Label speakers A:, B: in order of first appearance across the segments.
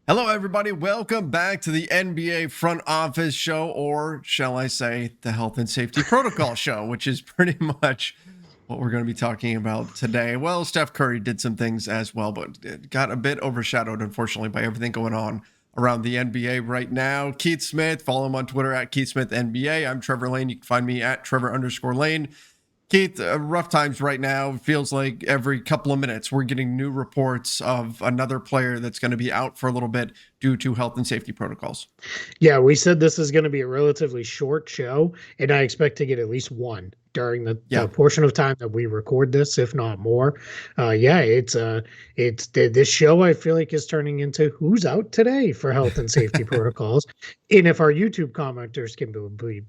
A: Hello, everybody. Welcome back to the NBA Front Office Show, or shall I say, the Health and Safety Protocol Show, which is pretty much what we're going to be talking about today. Well, Steph Curry did some things as well, but it got a bit overshadowed, unfortunately, by everything going on around the NBA right now. Keith Smith, follow him on Twitter at Keith Smith NBA. I'm Trevor Lane. You can find me at Trevor_Lane. Keith, rough times right now. It feels like every couple of minutes we're getting new reports of another player that's going to be out for a little bit due to health and safety protocols.
B: Yeah, we said this is going to be a relatively short show, and I expect to get at least one during the portion of time that we record this, if not more. This show I feel like is turning into who's out today for health and safety protocols. And if our YouTube commenters can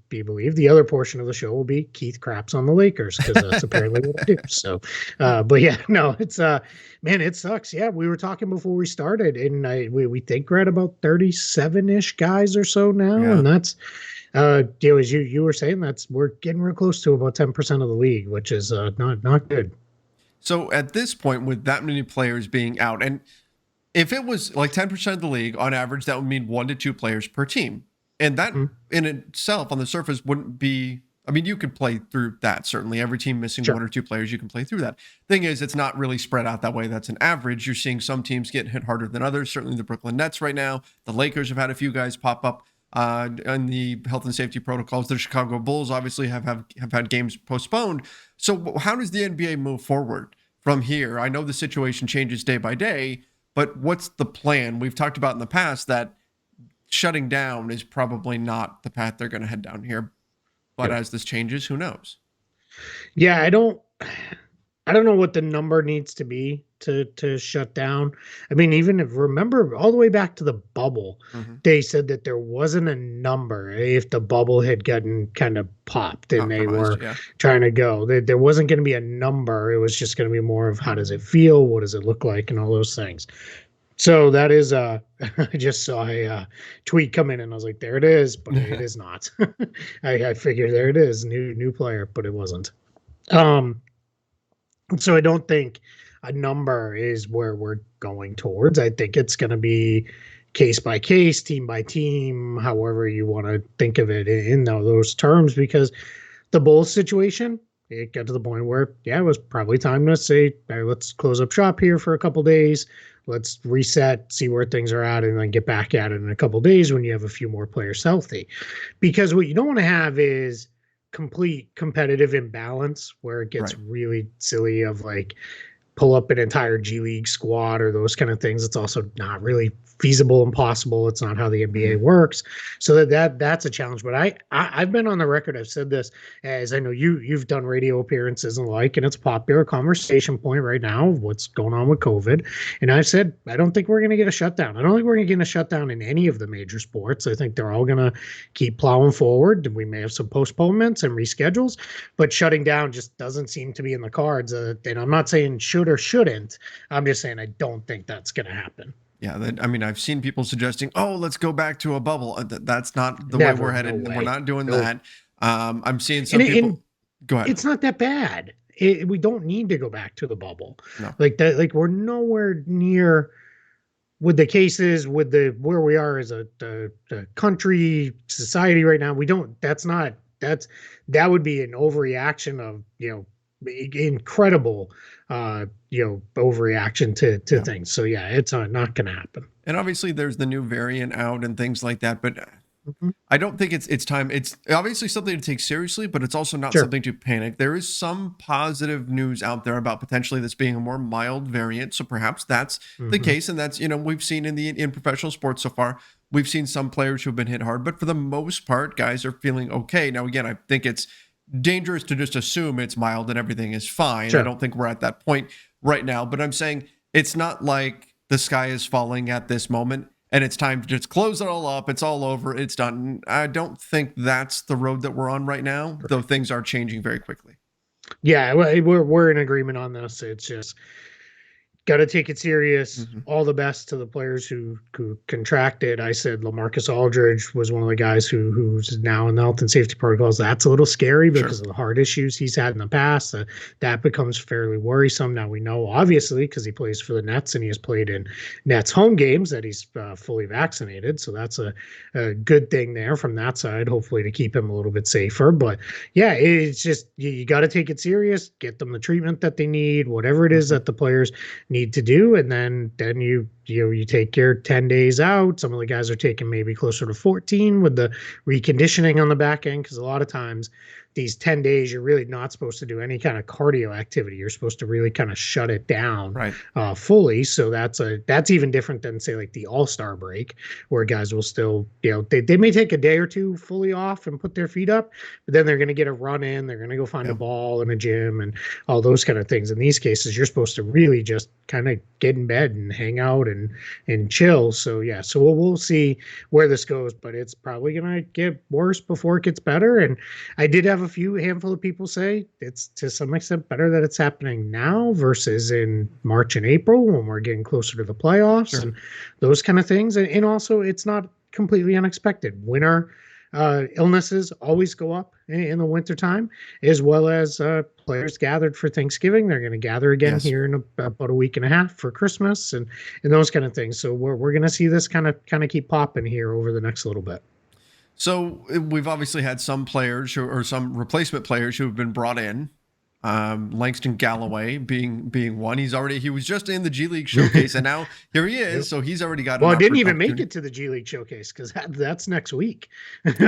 B: be believed, the other portion of the show will be Keith craps on the Lakers because that's apparently what I do. So, but yeah, no, it's man, it sucks. Yeah, we were talking before we started, and we think we're at about 37-ish guys or so now, and that's. As you were saying, we're getting real close to about 10% of the league, which is not good.
A: So at this point, with that many players being out, and if it was like 10% of the league on average, that would mean 1 to 2 players per team, and that in itself on the surface wouldn't be. I mean, you could play through that. Certainly, every team missing 1 or 2 players, you can play through that. Thing is, it's not really spread out that way. That's an average. You're seeing some teams get hit harder than others. Certainly, the Brooklyn Nets right now. The Lakers have had a few guys pop up in the health and safety protocols. The Chicago Bulls obviously have had games postponed. So how does the NBA move forward from here? I know the situation changes day by day, but what's the plan? We've talked about in the past that shutting down is probably not the path they're going to head down here. But as this changes, who knows?
B: Yeah, I don't know what the number needs to be to shut down. I mean, even if remember all the way back to the bubble, they said that there wasn't a number if the bubble had gotten kind of popped and they were trying to go. There wasn't going to be a number. It was just going to be more of how does it feel, what does it look like, and all those things. So that is I just saw a tweet come in and I was like, there it is, but it is not. I figured there it is, new player, but it wasn't. So I don't think a number is where we're going towards. I think it's going to be case by case, team by team, however you want to think of it in those terms, because the Bulls situation, it got to the point where, it was probably time to say, hey, let's close up shop here for a couple days. Let's reset, see where things are at, and then get back at it in a couple days when you have a few more players healthy. Because what you don't want to have is complete competitive imbalance where it gets really silly of like pull up an entire G League squad or those kind of things. It's also not really feasible and possible. It's not how the NBA works. So that's a challenge. But I've been on the record. I've said this, as I know you've done radio appearances and like, and it's a popular conversation point right now of what's going on with COVID. And I've said, I don't think we're going to get a shutdown. I don't think we're going to get a shutdown in any of the major sports. I think they're all going to keep plowing forward. We may have some postponements and reschedules, but shutting down just doesn't seem to be in the cards. And I'm not saying should or shouldn't. I'm just saying I don't think that's going to happen.
A: Yeah, I mean, I've seen people suggesting, "Oh, let's go back to a bubble." That's not the way we're headed. No way. We're not doing that. I'm seeing some people. Go ahead.
B: It's not that bad. We don't need to go back to the bubble. No. Like that. Like we're nowhere near with the cases with the where we are as a country society right now. We don't. That would be an overreaction of incredible overreaction to things. So yeah, it's not going to happen.
A: And obviously there's the new variant out and things like that, but I don't think it's time. It's obviously something to take seriously, but it's also not something to panic. There is some positive news out there about potentially this being a more mild variant. So perhaps that's the case. And that's, we've seen in professional sports so far, we've seen some players who've been hit hard, but for the most part, guys are feeling okay. Now, again, I think it's dangerous to just assume it's mild and everything is fine. I don't think we're at that point right now, but I'm saying it's not like the sky is falling at this moment and it's time to just close it all up. It's all over. It's done. I don't think that's the road that we're on right now, though things are changing very quickly.
B: Yeah, we're in agreement on this. It's just got to take it serious.
A: Mhm.
B: All the best to the players who contracted. I said LaMarcus Aldridge was one of the guys who's now in the health and safety protocols. That's a little scary
A: Sure.
B: because of the heart issues he's had in the past. That becomes fairly worrisome. Now we know, obviously, because he plays for the Nets and he has played in Nets home games, that he's fully vaccinated. So that's a good thing there from that side, hopefully to keep him a little bit safer. But yeah, it's just you got to take it serious, get them the treatment that they need, whatever it is
A: Mhm.
B: that the players need to do, and then you take your 10 days out. Some of the guys are taking maybe closer to 14 with the reconditioning on the back end, because a lot of times these 10 days you're really not supposed to do any kind of cardio activity. You're supposed to really kind of shut it down
A: Right.
B: fully. So that's even different than, say, like the all-star break, where guys will still, they may take a day or two fully off and put their feet up, but then they're going to get a run in, they're going to go find a
A: Yep.
B: ball in a gym and all those kind of things. In these cases, you're supposed to really just kind of get in bed and hang out and chill. So yeah, so we'll see where this goes, but it's probably gonna get worse before it gets better. And I did have a handful of people say it's to some extent better that it's happening now versus in March and April when we're getting closer to the playoffs
A: Sure.
B: and those kind of things. And also, it's not completely unexpected. Winter illnesses always go up in the wintertime, as well as players gathered for Thanksgiving. They're going to gather again
A: Yes.
B: here in about a week and a half for Christmas and those kind of things. So we're going to see this kind of keep popping here over the next little bit.
A: So we've obviously had some players or some replacement players who have been brought in. Langston Galloway being one. He was just in the G League showcase, and now here he is.
B: Yep.
A: So he's already got
B: Well,
A: an
B: I didn't even make
A: opportunity.
B: it to the G League showcase because that's next week,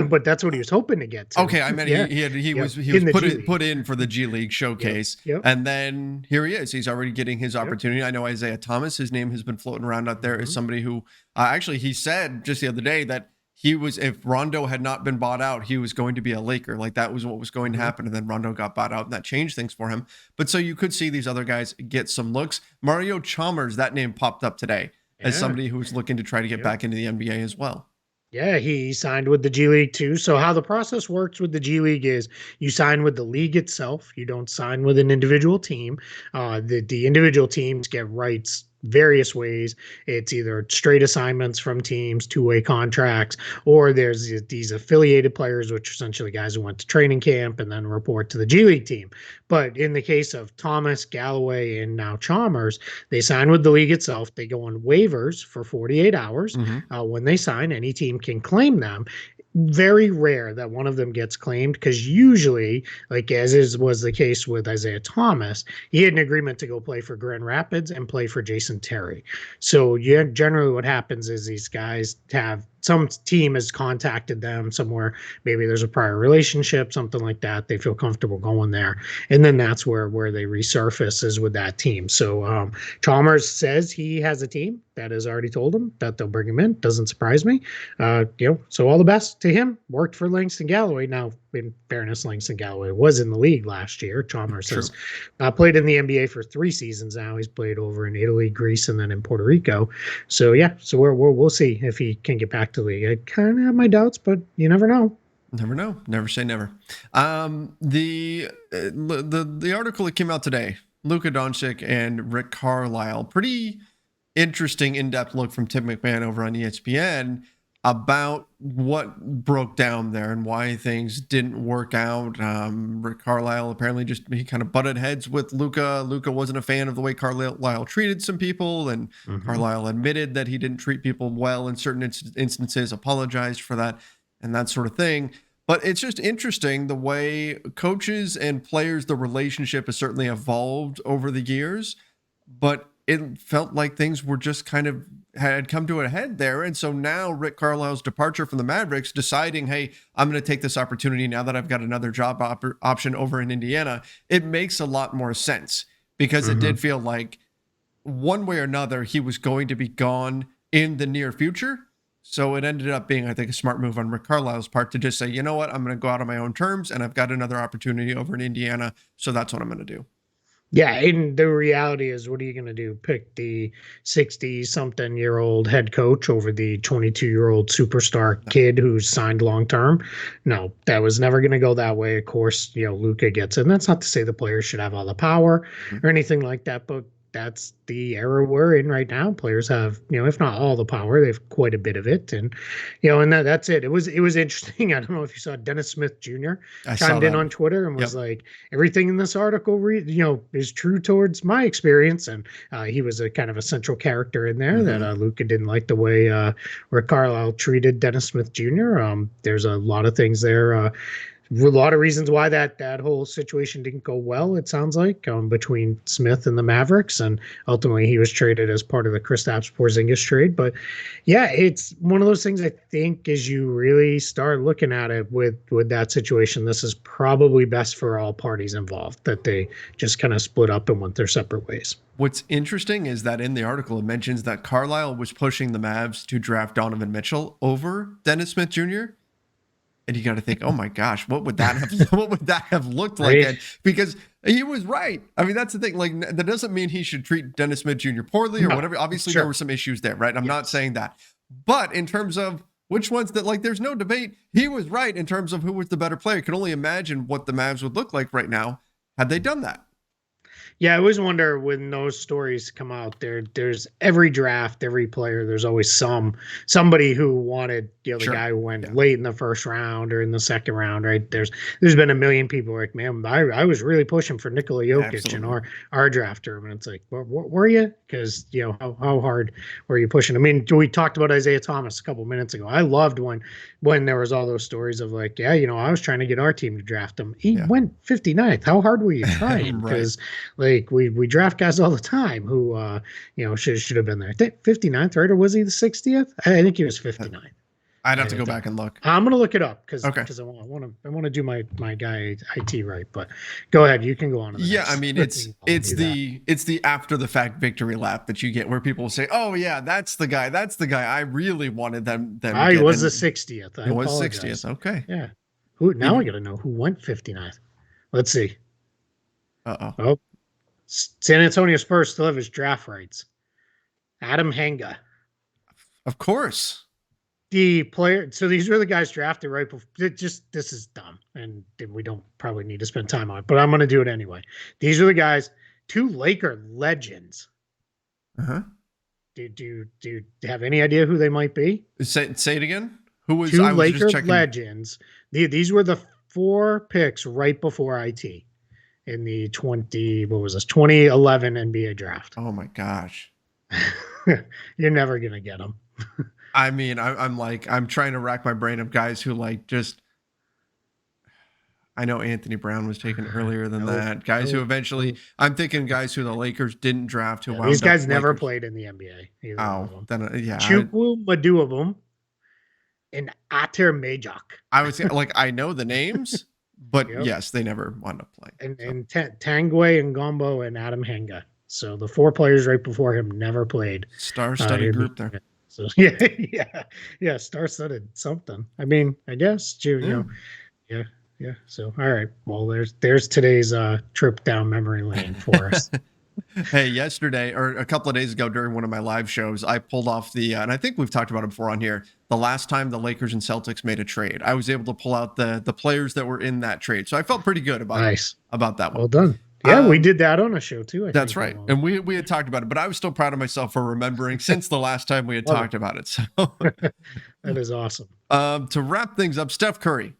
B: but that's what he was hoping to get to.
A: Okay, I meant
B: Yeah.
A: he
B: Yep.
A: was
B: In the G League.
A: put in for the G League
B: Yep.
A: showcase,
B: Yep.
A: and then here he is. He's already getting his
B: Yep.
A: opportunity. I know Isaiah Thomas. His name has been floating around out there as
B: Mhm.
A: somebody who actually he said just the other day that he was, if Rondo had not been bought out, he was going to be a Laker. Like that was what was going to
B: Mhm.
A: happen, and then Rondo got bought out, and that changed things for him. But so you could see these other guys get some looks. Mario Chalmers, that name popped up today as
B: Yeah.
A: somebody who was looking to try to get
B: Yep.
A: back into the NBA as well.
B: Yeah, he signed with the G League too. So how the process works with the G League is you sign with the league itself. You don't sign with an individual team. The individual teams get rights various ways. It's either straight assignments from teams, two-way contracts, or there's these affiliated players, which are essentially guys who went to training camp and then report to the G League team. But in the case of Thomas, Galloway, and now Chalmers, they sign with the league itself. They go on waivers for 48 hours.
A: Mm-hmm.
B: When they sign, any team can claim them. Very rare that one of them gets claimed because usually, like was the case with Isaiah Thomas, he had an agreement to go play for Grand Rapids and play for Jason Terry. So yeah, generally what happens is these guys have some team has contacted them somewhere. Maybe there's a prior relationship, something like that. They feel comfortable going there, and then that's where they resurface is with that team. So Chalmers says he has a team that has already told him that they'll bring him in. Doesn't surprise me. So all the best to him. Worked for Langston Galloway. Now, in fairness, Langston Galloway was in the league last year. Chalmers
A: True.
B: has played in the NBA for 3 seasons now. He's played over in Italy, Greece, and then in Puerto Rico. So yeah, so we'll see if he can get back to the league. I kind of have my doubts, but you never know.
A: Never know. Never say never. The article that came out today, Luka Doncic and Rick Carlisle, pretty interesting in-depth look from Tim McMahon over on ESPN about what broke down there and why things didn't work out. Rick Carlisle apparently he kind of butted heads with Luka. Luka wasn't a fan of the way Carlisle treated some people, and Carlisle admitted that he didn't treat people well in certain instances, apologized for that, and that sort of thing. But it's just interesting the way coaches and players, the relationship has certainly evolved over the years, but it felt like things were just kind of had come to a head there. And so now Rick Carlisle's departure from the Mavericks, deciding, hey, I'm going to take this opportunity now that I've got another job option over in Indiana, it makes a lot more sense because it did feel like one way or another, he was going to be gone in the near future. So it ended up being, I think, a smart move on Rick Carlisle's part to just say, you know what, I'm going to go out on my own terms and I've got another opportunity over in Indiana. So that's what I'm going to do.
B: Yeah, and the reality is, what are you going to do? Pick the 60-something-year-old head coach over the 22-year-old superstar kid who's signed long-term? No, that was never going to go that way. Of course, Luka gets it. And that's not to say the players should have all the power or anything like that, but that's the era we're in right now. Players have, if not all the power, they have quite a bit of it. And, and that's it. It was interesting. I don't know if you saw Dennis Smith Jr.
A: I saw
B: chimed in
A: that.
B: on Twitter and was
A: Yep.
B: like, everything in this article, is true towards my experience. And he was a kind of a central character in there that Luka didn't like the way Rick Carlisle treated Dennis Smith Jr. There's a lot of things there. A lot of reasons why that whole situation didn't go well, it sounds like, between Smith and the Mavericks, and ultimately he was traded as part of the Kristaps Porzingis trade. But yeah, it's one of those things. I think as you really start looking at it with that situation, this is probably best for all parties involved, that they just kind of split up and went their separate ways.
A: What's interesting is that in the article it mentions that Carlisle was pushing the Mavs to draft Donovan Mitchell over Dennis Smith Jr. And you got to think, oh my gosh, what would that have looked like?
B: Right.
A: And because he was right. I mean, that's the thing. Like, that doesn't mean he should treat Dennis Smith Jr. poorly or whatever. Obviously,
B: sure.
A: there were some issues there, right? I'm not saying that. But in terms of which ones that, like, there's no debate. He was right in terms of who was the better player. I can only imagine what the Mavs would look like right now had they done that.
B: Yeah, I always wonder when those stories come out. There's every draft, every player. There's always somebody who wanted, the
A: Sure.
B: guy who went late in the first round or in the second round, right? There's been a million people like, man, I was really pushing for Nikola Jokic in our draft term, and it's like, were you? Because how hard were you pushing? I mean, we talked about Isaiah Thomas a couple minutes ago. I loved when there was all those stories of like, I was trying to get our team to draft him. He went 59th. How hard were you trying? Because like we draft guys all the time who should have been there. 59th, right? Or was he the 60th? I think he was 59th.
A: I'd have to go back and look.
B: I'm gonna look it up because I want to do my guy IT right. But go ahead, you can go on.
A: I mean, it's the after the fact victory lap that you get where people say, oh yeah, that's the guy. I really wanted them.
B: I was the 60th.
A: It was 60th. Okay.
B: Yeah. Who now? I got to know who went 59th. Let's see. Oh, San Antonio Spurs still have his draft rights. Adam Henga.
A: Of course.
B: The player. So these were the guys drafted right before. This is dumb, and we don't probably need to spend time on it, but I'm going to do it anyway. These are the guys, two Laker legends. Do you have any idea who they might be?
A: Say it again. Who was?
B: Two
A: I was
B: Laker
A: just checking.
B: legends. These were the 4 picks right before IT in the 2011 NBA draft.
A: Oh my gosh.
B: You're never gonna get them.
A: I mean, I'm trying to rack my brain of guys who like just. I know Anthony Brown was taken earlier than that. Guys who eventually, I'm thinking guys who the Lakers didn't draft.
B: These guys never played in the NBA. Chukwu Maduabum and Ater Majok.
A: I was like, I know the names, but yes, they never wound up playing.
B: And Tangwe and Gombo and Adam Henga. So the 4 players right before him never played.
A: Star-studded group there.
B: So yeah, star-studded something. I mean, I guess Yeah. So, all right. Well, there's today's trip down memory lane for us.
A: Hey, yesterday or a couple of days ago during one of my live shows, I pulled off and I think we've talked about it before on here, the last time the Lakers and Celtics made a trade. I was able to pull out the players that were in that trade. So I felt pretty good about that one.
B: Well done. Yeah, we did that on a show too.
A: That's right. And we had talked about it, but I was still proud of myself for remembering since the last time we had talked about it. So
B: that is awesome.
A: To wrap things up, Steph Curry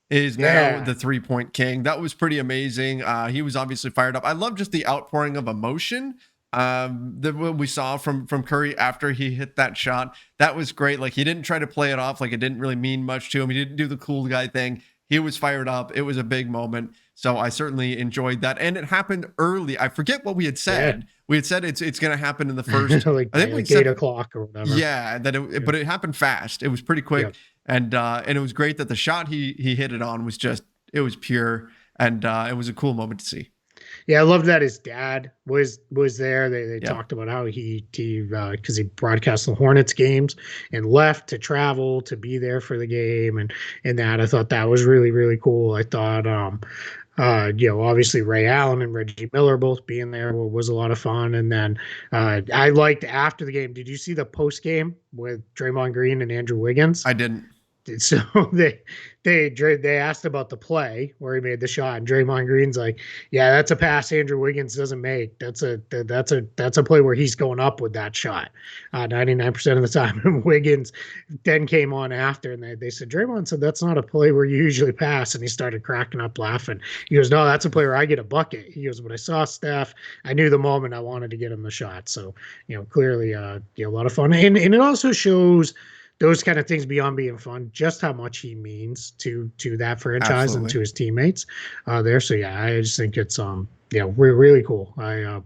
A: is now the 3-point king. That was pretty amazing. He was obviously fired up. I love just the outpouring of emotion that we saw from Curry after he hit that shot. That was great. Like, he didn't try to play it off like it didn't really mean much to him. He didn't do the cool guy thing. He was fired up. It was a big moment. So I certainly enjoyed that. And it happened early. I forget what we had said. Yeah. We had said it's going to happen in the first,
B: I think we said 8 o'clock or whatever.
A: Yeah. But it happened fast. It was pretty quick. Yeah. And it was great that the shot he hit it on was it was pure. And it was a cool moment to see.
B: Yeah, I love that his dad was there. They talked about how he because he broadcast the Hornets games and left to travel to be there for the game and that. I thought that was really, really cool. I thought obviously Ray Allen and Reggie Miller both being there was a lot of fun. And then I liked after the game. Did you see the post game with Draymond Green and Andrew Wiggins?
A: I didn't.
B: So they asked about the play where he made the shot, and Draymond Green's like, "Yeah, that's a pass Andrew Wiggins doesn't make. That's a play where he's going up with that shot, 99% of the time." And Wiggins then came on after, and they said Draymond said that's not a play where you usually pass, and he started cracking up laughing. He goes, "No, that's a play where I get a bucket." He goes, "When I saw Steph, I knew the moment I wanted to get him the shot." So clearly, a lot of fun, and it also shows those kind of things beyond being fun, just how much he means to that franchise and to his teammates there. So yeah, I just think it's really cool. I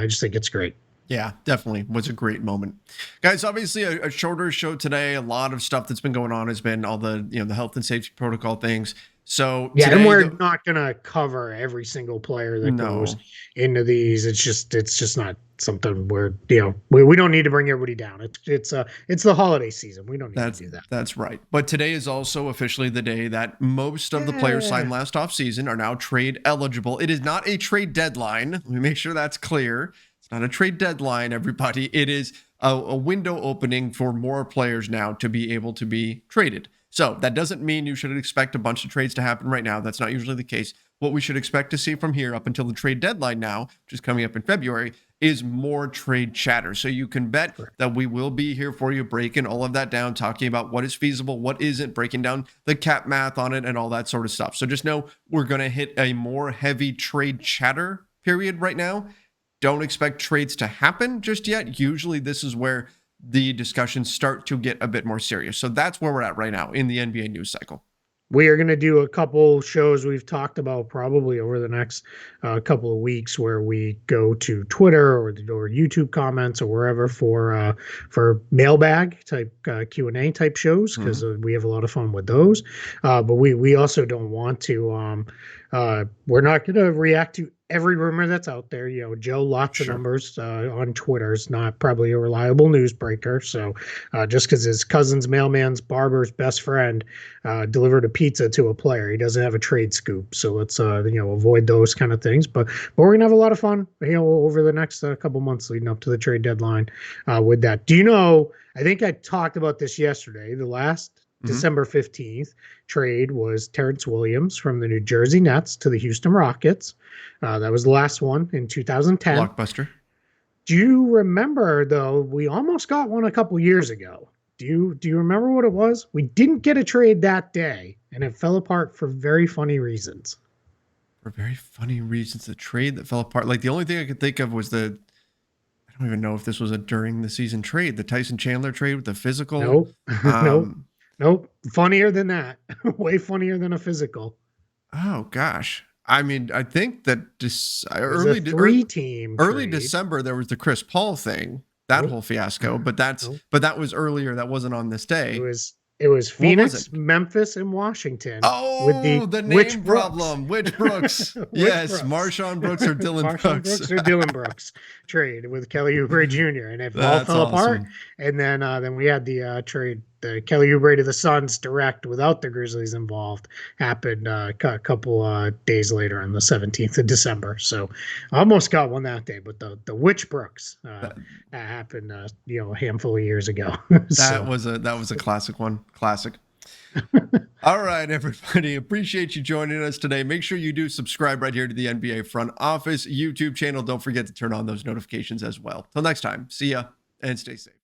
B: just think it's great.
A: Yeah, definitely was a great moment. Guys, obviously a shorter show today. A lot of stuff that's been going on has been all the, the health and safety protocol things. So
B: yeah,
A: today,
B: and we're not going to cover every single player that goes into these. It's just not something where, we don't need to bring everybody down. It's the holiday season. We don't need to do that.
A: That's right. But today is also officially the day that most of the players signed last offseason are now trade eligible. It is not a trade deadline. Let me make sure that's clear. Not a trade deadline, everybody. It is a window opening for more players now to be able to be traded. So that doesn't mean you should expect a bunch of trades to happen right now. That's not usually the case. What we should expect to see from here up until the trade deadline now, which is coming up in February, is more trade chatter. So you can bet that we will be here for you, breaking all of that down, talking about what is feasible, what isn't, breaking down the cap math on it and all that sort of stuff. So just know we're going to hit a more heavy trade chatter period right now. Don't expect trades to happen just yet. Usually this is where the discussions start to get a bit more serious. So that's where we're at right now in the NBA news cycle.
B: We are going to do a couple shows we've talked about probably over the next couple of weeks where we go to Twitter or YouTube comments or wherever for mailbag type Q&A type shows, because we have a lot of fun with those. But we also don't want to we're not going to react to every rumor that's out there. Joe, lots of numbers on Twitter is not probably a reliable newsbreaker. So just because his cousin's mailman's barber's best friend delivered a pizza to a player, he doesn't have a trade scoop. So let's avoid those kind of things. But we're gonna have a lot of fun over the next couple months leading up to the trade deadline with that. Do you know? I think I talked about this yesterday. The last December 15th trade was Terrence Williams from the New Jersey Nets to the Houston Rockets. That was the last one in 2010.
A: Blockbuster.
B: Do you remember, though, we almost got one a couple years ago. Do you remember what it was? We didn't get a trade that day, and it fell apart for very funny reasons.
A: For very funny reasons, the trade that fell apart. Like the only thing I could think of was I don't even know if this was a during the season trade, the Tyson Chandler trade with the physical.
B: Nope. Nope. Funnier than that. Way funnier than a physical.
A: Oh gosh. I mean, I think that early December there was the Chris Paul thing, that whole fiasco. But that was earlier. That wasn't on this day.
B: It was Phoenix, Memphis, and Washington.
A: Oh, with the name problem. Which Brooks? Yes, Marshawn Brooks or Dylan
B: Brooks trade with Kelly Oubre Jr. And it all fell apart. And then we had the trade, the Kelly Oubre to the Suns direct without the Grizzlies involved, happened a couple days later on the 17th of December. So I almost got one that day, but the Witch Brooks happened a handful of years ago.
A: That was a classic one. Classic. All right, everybody. Appreciate you joining us today. Make sure you do subscribe right here to the NBA Front Office YouTube channel. Don't forget to turn on those notifications as well. Till next time, see ya and stay safe.